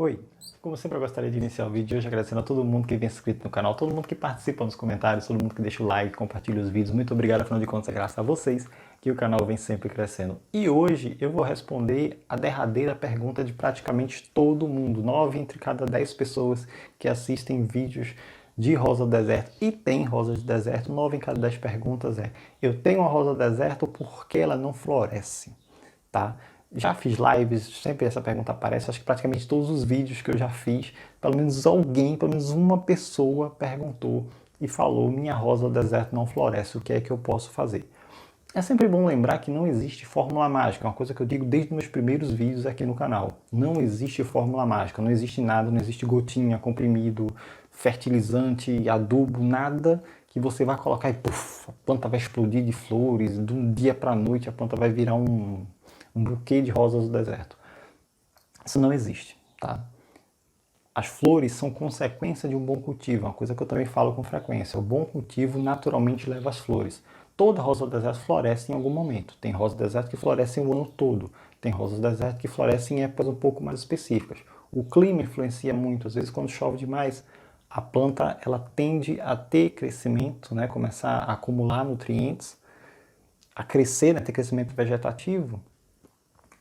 Oi, como sempre eu gostaria de iniciar o vídeo hoje agradecendo a todo mundo que vem inscrito no canal, todo mundo que participa nos comentários, todo mundo que deixa o like, compartilha os vídeos, muito obrigado, afinal de contas é graças a vocês que o canal vem sempre crescendo. E hoje eu vou responder a derradeira pergunta de praticamente todo mundo, 9 entre cada 10 pessoas que assistem vídeos de rosa do deserto e tem rosa de deserto, 9 em cada 10 perguntas eu tenho uma rosa do deserto, por que ela não floresce? Tá? Já fiz lives, sempre essa pergunta aparece, acho que praticamente todos os vídeos que eu já fiz, pelo menos alguém, pelo menos uma pessoa perguntou e falou, minha rosa do deserto não floresce, o que é que eu posso fazer? É sempre bom lembrar que não existe fórmula mágica, é uma coisa que eu digo desde os meus primeiros vídeos aqui no canal. Não existe fórmula mágica, não existe nada, não existe gotinha, comprimido, fertilizante, adubo, nada que você vai colocar e puff, a planta vai explodir de flores, de um dia para a noite a planta vai virar um buquê de rosas do deserto. Isso não existe, tá? As flores são consequência de um bom cultivo, uma coisa que eu também falo com frequência. O bom cultivo naturalmente leva as flores. Toda rosa do deserto floresce em algum momento. Tem rosa do deserto que floresce o ano todo. Tem rosas do deserto que florescem em épocas um pouco mais específicas. O clima influencia muito. Às vezes, quando chove demais, a planta ela tende a ter crescimento, né? Começar a acumular nutrientes, a crescer, né? Ter crescimento vegetativo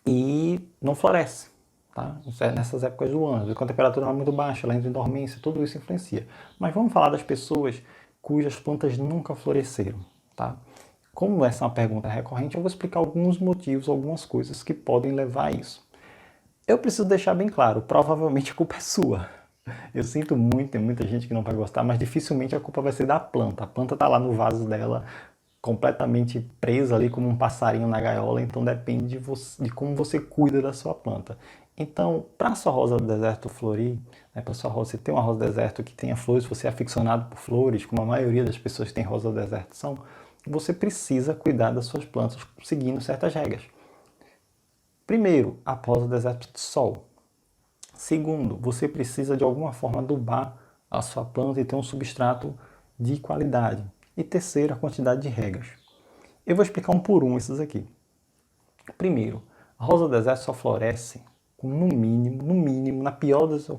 e não floresce. Tá? Nessas épocas do ano, quando a temperatura é muito baixa, ela entra em dormência, tudo isso influencia. Mas vamos falar das pessoas cujas plantas nunca floresceram. Tá? Como essa é uma pergunta recorrente, eu vou explicar alguns motivos, algumas coisas que podem levar a isso. Eu preciso deixar bem claro, provavelmente a culpa é sua. Eu sinto muito, tem muita gente que não vai gostar, mas dificilmente a culpa vai ser da planta. A planta está lá no vaso dela, completamente presa ali como um passarinho na gaiola, então depende de, você, de como você cuida da sua planta. Então, para a sua rosa do deserto florir, né, para sua rosa, você ter uma rosa do deserto que tenha flores, você é aficionado por flores, como a maioria das pessoas que tem rosa do deserto são, você precisa cuidar das suas plantas seguindo certas regras. Primeiro, a rosa do deserto de sol. Segundo, você precisa de alguma forma adubar a sua planta e ter um substrato de qualidade. E terceiro, a quantidade de regas. Eu vou explicar um por um esses aqui. Primeiro, a rosa do deserto só floresce com no mínimo, na pior das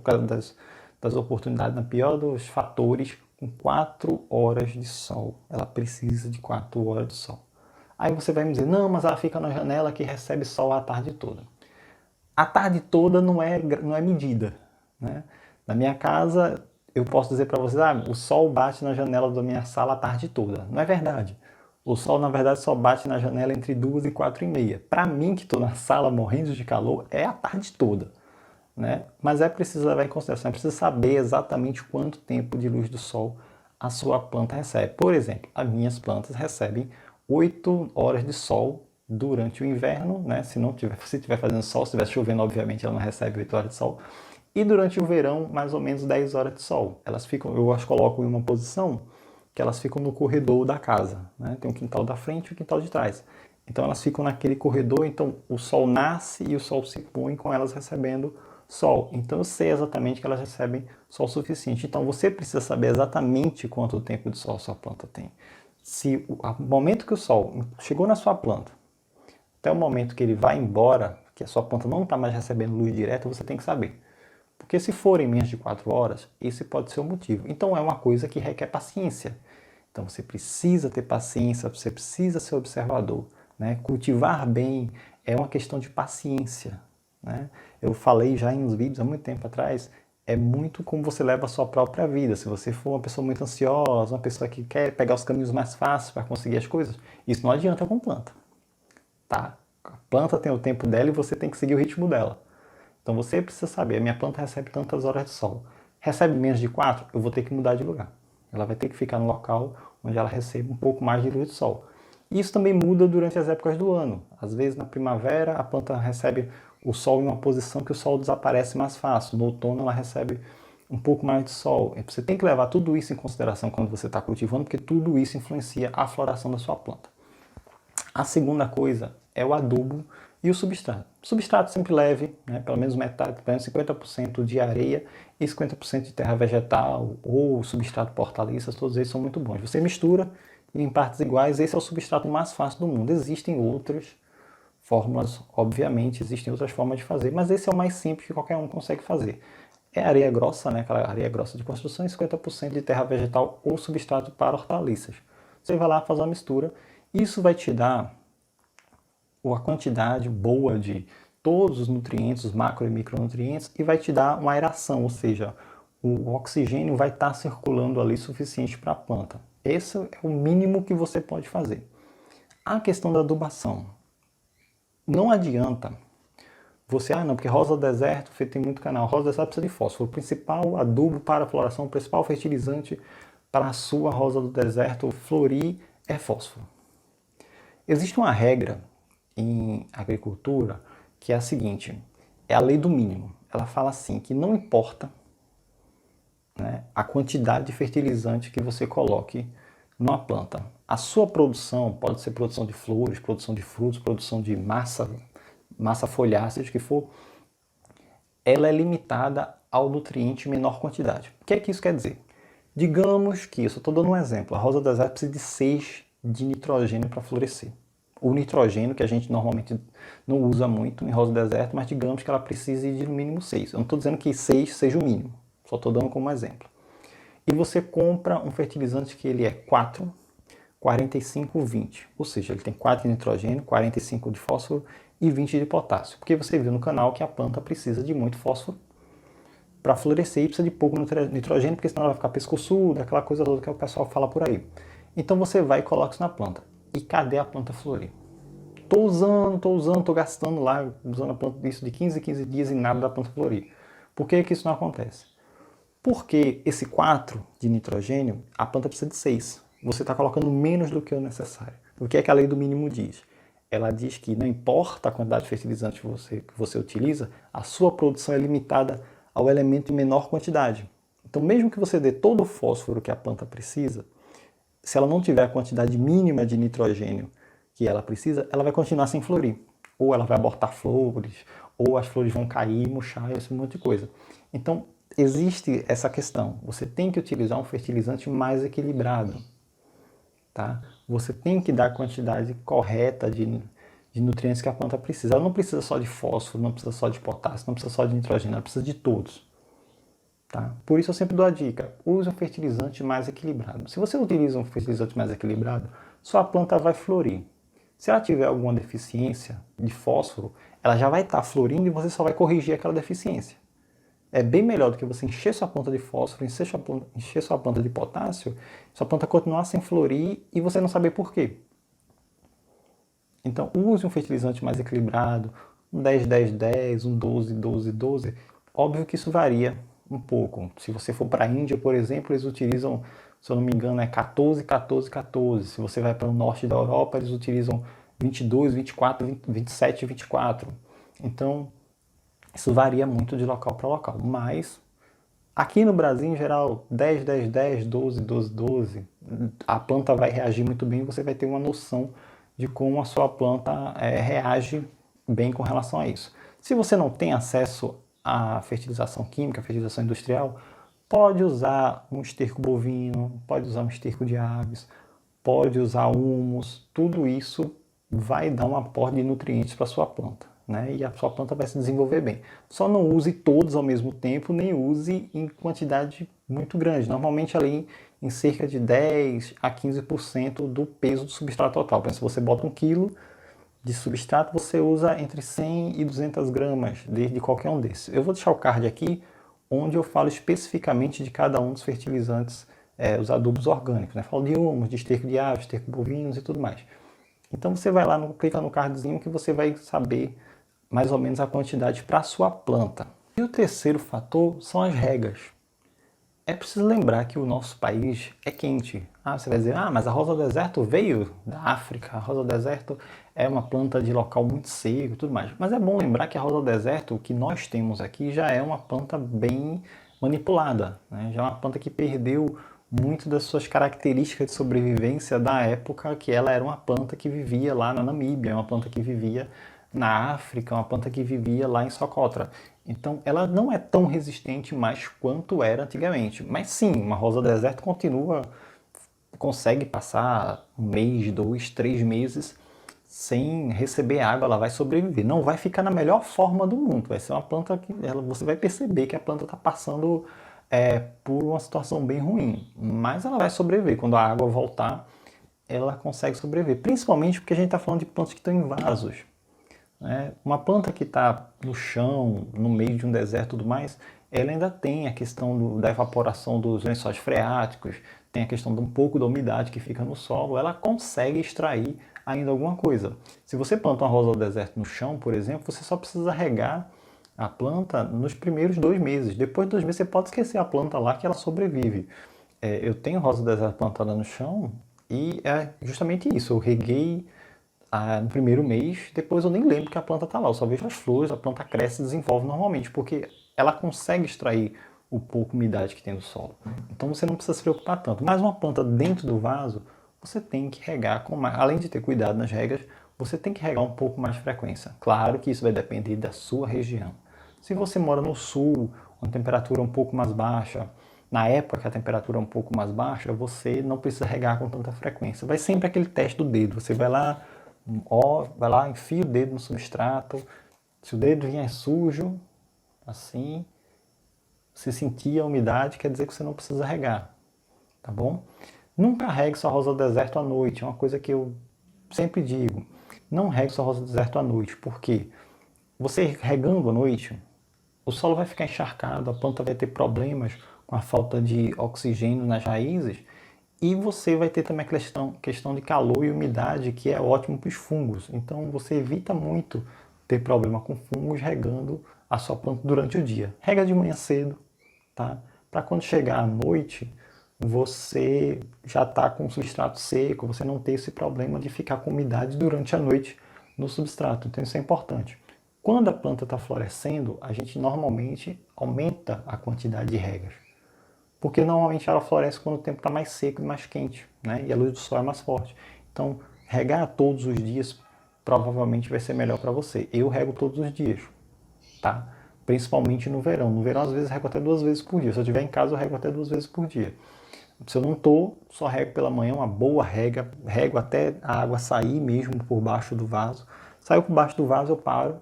oportunidades, na pior dos fatores, com 4 horas de sol. Ela precisa de 4 horas de sol. Aí você vai me dizer, não, mas ela fica na janela que recebe sol a tarde toda. A tarde toda não é medida. Né? Na minha casa, eu posso dizer para vocês, o sol bate na janela da minha sala a tarde toda. Não é verdade. O sol, na verdade, só bate na janela entre 2 e 4 e meia. Para mim, que estou na sala morrendo de calor, é a tarde toda. Né? Mas é preciso levar em consideração, é preciso saber exatamente quanto tempo de luz do sol a sua planta recebe. Por exemplo, as minhas plantas recebem 8 horas de sol durante o inverno, né? Se estiver fazendo sol, se estiver chovendo, obviamente ela não recebe 8 horas de sol. E durante o verão, mais ou menos 10 horas de sol. Elas ficam, eu as coloco em uma posição que elas ficam no corredor da casa. Né? Tem um quintal da frente e o quintal de trás. Então elas ficam naquele corredor, então o sol nasce e o sol se põe com elas recebendo sol. Então eu sei exatamente que elas recebem sol suficiente. Então você precisa saber exatamente quanto tempo de sol sua planta tem. Se o momento que o sol chegou na sua planta, até o momento que ele vai embora, que a sua planta não está mais recebendo luz direta, você tem que saber. Porque se forem menos de 4 horas, esse pode ser o motivo. Então é uma coisa que requer paciência. Então você precisa ter paciência, você precisa ser observador. Né? Cultivar bem é uma questão de paciência. Né? Eu falei já em uns vídeos há muito tempo atrás, é muito como você leva a sua própria vida. Se você for uma pessoa muito ansiosa, uma pessoa que quer pegar os caminhos mais fáceis para conseguir as coisas, isso não adianta com planta. Tá? A planta tem o tempo dela e você tem que seguir o ritmo dela. Então você precisa saber, a minha planta recebe tantas horas de sol. Recebe menos de 4, eu vou ter que mudar de lugar. Ela vai ter que ficar no local onde ela recebe um pouco mais de luz de sol. Isso também muda durante as épocas do ano. Às vezes na primavera a planta recebe o sol em uma posição que o sol desaparece mais fácil. No outono ela recebe um pouco mais de sol. Você tem que levar tudo isso em consideração quando você está cultivando, porque tudo isso influencia a floração da sua planta. A segunda coisa é o adubo e o substrato. O substrato sempre leve, né, pelo menos metade, pelo menos 50% de areia e 50% de terra vegetal ou substrato portaliças, todos eles são muito bons. Você mistura em partes iguais, esse é o substrato mais fácil do mundo. Existem outros fórmulas, obviamente, existem outras formas de fazer, mas esse é o mais simples que qualquer um consegue fazer. É areia grossa, né, aquela areia grossa de construção, e 50% de terra vegetal ou substrato para hortaliças. Você vai lá fazer uma mistura, isso vai te dar a quantidade boa de todos os nutrientes, os macro e micronutrientes, e vai te dar uma aeração, ou seja, o oxigênio vai estar circulando ali suficiente para a planta. Esse é o mínimo que você pode fazer. A questão da adubação. Não adianta você, não, porque rosa do deserto tem muito canal. Rosa do deserto precisa de fósforo. O principal adubo para a floração, o principal fertilizante para a sua rosa do deserto florir é fósforo. Existe uma regra em agricultura que é a seguinte, é a lei do mínimo. Ela fala assim, que não importa, né, a quantidade de fertilizante que você coloque numa planta. A sua produção pode ser produção de flores, produção de frutos, produção de massa folhácea, seja o que for, ela é limitada ao nutriente em menor quantidade. O que é que isso quer dizer? Digamos que, eu só estou dando um exemplo, a rosa do deserto precisa de 6 de nitrogênio para florescer. O nitrogênio, que a gente normalmente não usa muito em rosa do deserto, mas digamos que ela precise de no mínimo 6. Eu não estou dizendo que 6 seja o mínimo, só estou dando como exemplo. E você compra um fertilizante que ele é 4, 45, 20. Ou seja, ele tem 4 de nitrogênio, 45 de fósforo e 20 de potássio. Porque você viu no canal que a planta precisa de muito fósforo para florescer e precisa de pouco nitrogênio, porque senão ela vai ficar pescoçuda, aquela coisa toda que o pessoal fala por aí. Então você vai e coloca isso na planta. E cadê a planta florir? Tô usando, tô gastando lá, usando a planta disso de 15 em 15 dias e nada da planta florir. Por que que isso não acontece? Porque esse 4 de nitrogênio, a planta precisa de 6. Você está colocando menos do que o necessário. O que é que a lei do mínimo diz? Ela diz que não importa a quantidade de fertilizante que você utiliza, a sua produção é limitada ao elemento em menor quantidade. Então, mesmo que você dê todo o fósforo que a planta precisa, se ela não tiver a quantidade mínima de nitrogênio que ela precisa, ela vai continuar sem florir. Ou ela vai abortar flores, ou as flores vão cair, murchar, esse monte de coisa. Então, existe essa questão. Você tem que utilizar um fertilizante mais equilibrado. Tá? Você tem que dar a quantidade correta de nutrientes que a planta precisa. Ela não precisa só de fósforo, não precisa só de potássio, não precisa só de nitrogênio, ela precisa de todos. Tá? Por isso eu sempre dou a dica, use um fertilizante mais equilibrado. Se você utiliza um fertilizante mais equilibrado, sua planta vai florir. Se ela tiver alguma deficiência de fósforo, ela já vai estar florindo e você só vai corrigir aquela deficiência. É bem melhor do que você encher sua planta de fósforo, encher sua planta de potássio, sua planta continuar sem florir e você não saber por quê. Então use um fertilizante mais equilibrado, um 10-10-10, um 12-12-12. Óbvio que isso varia um pouco. Se você for para a Índia, por exemplo, eles utilizam, se eu não me engano, é 14-14-14. Se você vai para o norte da Europa, eles utilizam 22, 24, 27 e 24. Então, isso varia muito de local para local. Mas, aqui no Brasil, em geral, 10-10-10, 12-12-12, a planta vai reagir muito bem e você vai ter uma noção de como a sua planta reage bem com relação a isso. Se você não tem acesso a fertilização química, fertilização industrial, pode usar um esterco bovino, pode usar um esterco de aves, pode usar humus, tudo isso vai dar um aporte de nutrientes para a sua planta, né? E a sua planta vai se desenvolver bem. Só não use todos ao mesmo tempo, nem use em quantidade muito grande, normalmente ali em cerca de 10 a 15% do peso do substrato total. Por exemplo, se você bota 1 kg de substrato, você usa entre 100 e 200 gramas de qualquer um desses. Eu vou deixar o card aqui, onde eu falo especificamente de cada um dos fertilizantes, os adubos orgânicos. Né? Falo de humus, de esterco de aves, esterco bovinos e tudo mais. Então você vai lá, clica no cardzinho que você vai saber mais ou menos a quantidade para a sua planta. E o terceiro fator são as regas. É preciso lembrar que o nosso país é quente. Você vai dizer, mas a rosa do deserto veio da África, a rosa do deserto é uma planta de local muito seco e tudo mais. Mas é bom lembrar que a rosa do deserto, que nós temos aqui, já é uma planta bem manipulada, né? Já é uma planta que perdeu muito das suas características de sobrevivência da época que ela era uma planta que vivia lá na Namíbia, uma planta que vivia na África, uma planta que vivia lá em Socotra. Então ela não é tão resistente mais quanto era antigamente. Mas sim, uma rosa do deserto consegue passar 1 mês, 2, 3 meses sem receber água, ela vai sobreviver. Não vai ficar na melhor forma do mundo. Vai ser uma planta que você vai perceber que a planta está passando por uma situação bem ruim. Mas ela vai sobreviver. Quando a água voltar, ela consegue sobreviver. Principalmente porque a gente está falando de plantas que estão em vasos. Né? Uma planta que está no chão, no meio de um deserto e tudo mais, ela ainda tem a questão da evaporação dos lençóis freáticos, tem a questão de um pouco da umidade que fica no solo, ela consegue extrair ainda alguma coisa. Se você planta uma rosa do deserto no chão, por exemplo, você só precisa regar a planta nos primeiros 2 meses. Depois de 2 meses você pode esquecer a planta lá que ela sobrevive. Eu tenho rosa do deserto plantada no chão e é justamente isso, eu reguei no primeiro mês, depois eu nem lembro que a planta está lá, eu só vejo as flores, a planta cresce e desenvolve normalmente, porque ela consegue extrair o pouco umidade que tem do solo. Então você não precisa se preocupar tanto. Mas uma planta dentro do vaso, você tem que regar com mais, além de ter cuidado nas regras, você tem que regar um pouco mais de frequência. Claro que isso vai depender da sua região. Se você mora no sul, uma temperatura um pouco mais baixa, na época que a temperatura é um pouco mais baixa, você não precisa regar com tanta frequência. Vai sempre aquele teste do dedo. Você vai lá, enfia o dedo no substrato. Se o dedo vier sujo, assim, se sentir a umidade, quer dizer que você não precisa regar, tá bom? Nunca regue sua rosa do deserto à noite, é uma coisa que eu sempre digo. Não regue sua rosa do deserto à noite, porque você regando à noite, o solo vai ficar encharcado, a planta vai ter problemas com a falta de oxigênio nas raízes e você vai ter também a questão de calor e umidade, que é ótimo para os fungos. Então você evita muito ter problema com fungos regando a sua planta durante o dia. Rega de manhã cedo, tá? Para quando chegar à noite, você já está com o substrato seco, você não ter esse problema de ficar com umidade durante a noite no substrato. Então isso é importante. Quando a planta está florescendo, a gente normalmente aumenta a quantidade de regas. Porque normalmente ela floresce quando o tempo está mais seco e mais quente, né? E a luz do sol é mais forte. Então, regar todos os dias provavelmente vai ser melhor para você. Eu rego todos os dias, tá? Principalmente no verão. No verão, às vezes, eu rego até 2 vezes por dia. Se eu estiver em casa, eu rego até 2 vezes por dia. Se eu não estou, só rego pela manhã, uma boa rega. Rego até a água sair mesmo por baixo do vaso. Saiu por baixo do vaso, eu paro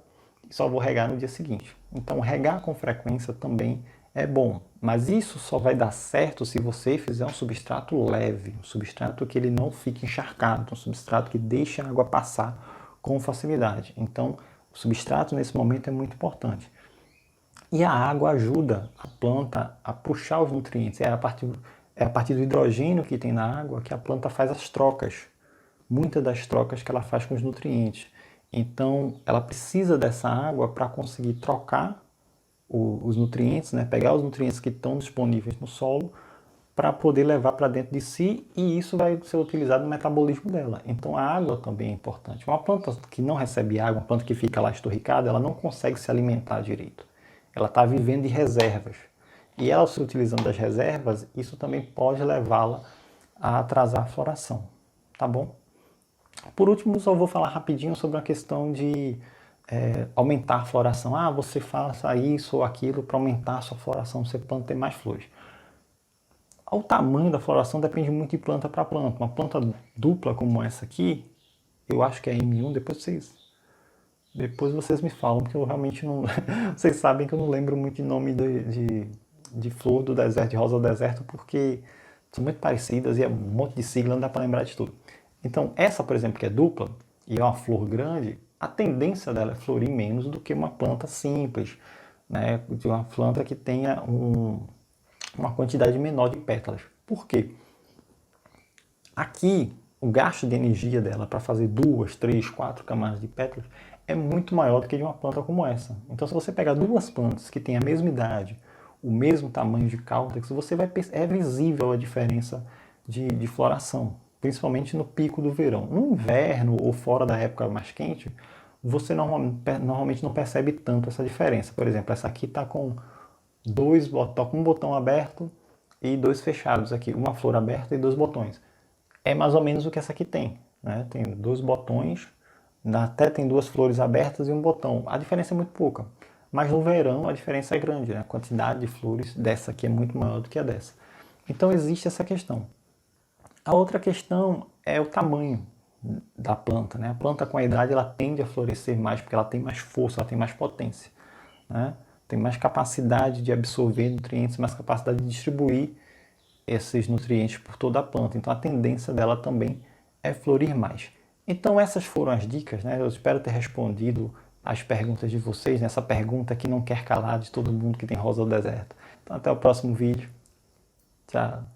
e só vou regar no dia seguinte. Então, regar com frequência também é bom, mas isso só vai dar certo se você fizer um substrato leve, um substrato que ele não fique encharcado, um substrato que deixe a água passar com facilidade. Então, o substrato nesse momento é muito importante. E a água ajuda a planta a puxar os nutrientes. É a partir do hidrogênio que tem na água que a planta faz as trocas. Muitas das trocas que ela faz com os nutrientes. Então, ela precisa dessa água para conseguir trocar os nutrientes, né? Pegar os nutrientes que estão disponíveis no solo para poder levar para dentro de si e isso vai ser utilizado no metabolismo dela. Então a água também é importante. Uma planta que não recebe água, uma planta que fica lá esturricada, ela não consegue se alimentar direito. Ela está vivendo de reservas. E ela se utilizando das reservas, isso também pode levá-la a atrasar a floração. Tá bom? Por último, só vou falar rapidinho sobre a questão de aumentar a floração. Você faça isso ou aquilo para aumentar a sua floração, você planta ter mais flores. O tamanho da floração depende muito de planta para planta. Uma planta dupla como essa aqui, eu acho que é M1, depois vocês me falam, porque eu realmente não... Vocês sabem que eu não lembro muito de nome de flor do deserto, de rosa do deserto, porque são muito parecidas e é um monte de sigla, não dá para lembrar de tudo. Então, essa, por exemplo, que é dupla e é uma flor grande, a tendência dela é florir menos do que uma planta simples, né? De uma planta que tenha uma quantidade menor de pétalas. Por quê? Aqui, o gasto de energia dela para fazer 2, 3, 4 camadas de pétalas é muito maior do que de uma planta como essa. Então, se você pegar 2 plantas que têm a mesma idade, o mesmo tamanho de caudex, é visível a diferença de floração, principalmente no pico do verão. No inverno ou fora da época mais quente, você normalmente não percebe tanto essa diferença. Por exemplo, essa aqui está com um botão aberto e 2 fechados aqui, uma flor aberta e 2 botões. É mais ou menos o que essa aqui tem, né? Tem 2 botões, até tem 2 flores abertas e um botão. A diferença é muito pouca, mas no verão a diferença é grande, né? A quantidade de flores dessa aqui é muito maior do que a dessa. Então existe essa questão. A outra questão é o tamanho, da planta, né? A planta com a idade ela tende a florescer mais porque ela tem mais força, ela tem mais potência, né? Tem mais capacidade de absorver nutrientes, mais capacidade de distribuir esses nutrientes por toda a planta. Então a tendência dela também é florir mais. Então essas foram as dicas, né? Eu espero ter respondido as perguntas de vocês, nessa pergunta que não quer calar de todo mundo que tem rosa do deserto. Então até o próximo vídeo. Tchau.